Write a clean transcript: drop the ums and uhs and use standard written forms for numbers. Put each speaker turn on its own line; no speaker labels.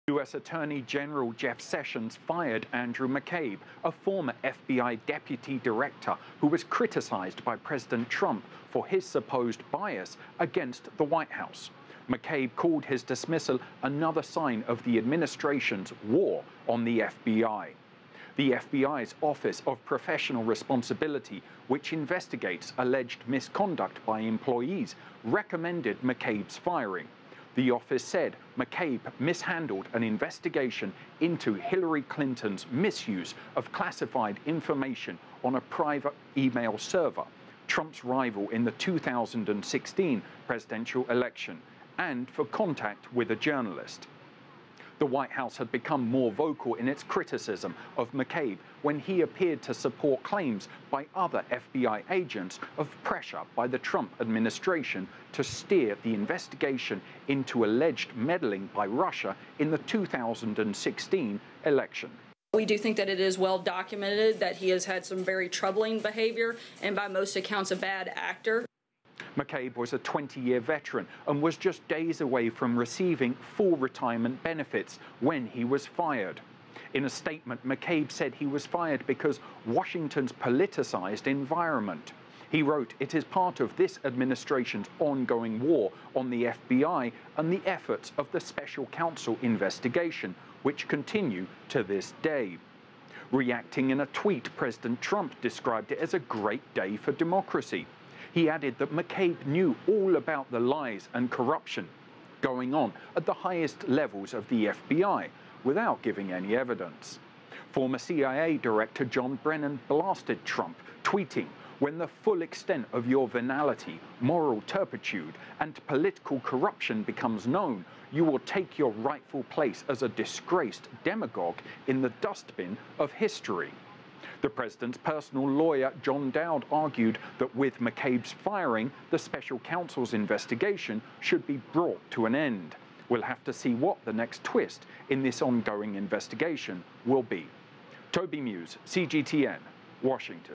U.S. Attorney General Jeff Sessions fired Andrew McCabe, a former FBI Deputy Director who was criticized by President Trump for his supposed bias against the White House. McCabe called his dismissal another sign of the administration's war on the FBI. The FBI's Office of Professional Responsibility, which investigates alleged misconduct by employees, recommended McCabe's firing. The office said McCabe mishandled an investigation into Hillary Clinton's misuse of classified information on a private email server, Trump's rival in the 2016 presidential election, and for contact with a journalist. The White House had become more vocal in its criticism of McCabe when he appeared to support claims by other FBI agents of pressure by the Trump administration to steer the investigation into alleged meddling by Russia in the 2016 election.
We do think that it is well documented that he has had some very troubling behavior and by most accounts a bad actor.
McCabe was a 20-year veteran and was just days away from receiving full retirement benefits when he was fired. In a statement, McCabe said he was fired because Washington's politicized environment. He wrote, "It is part of this administration's ongoing war on the FBI and the efforts of the special counsel investigation, which continue to this day." Reacting in a tweet, President Trump described it as a great day for democracy. He added that McCabe knew all about the lies and corruption going on at the highest levels of the FBI without giving any evidence. Former CIA Director John Brennan blasted Trump, tweeting, "When the full extent of your venality, moral turpitude, and political corruption becomes known, you will take your rightful place as a disgraced demagogue in the dustbin of history." The president's personal lawyer, John Dowd, argued that with McCabe's firing, the special counsel's investigation should be brought to an end. We'll have to see what the next twist in this ongoing investigation will be. Toby Muse, CGTN, Washington.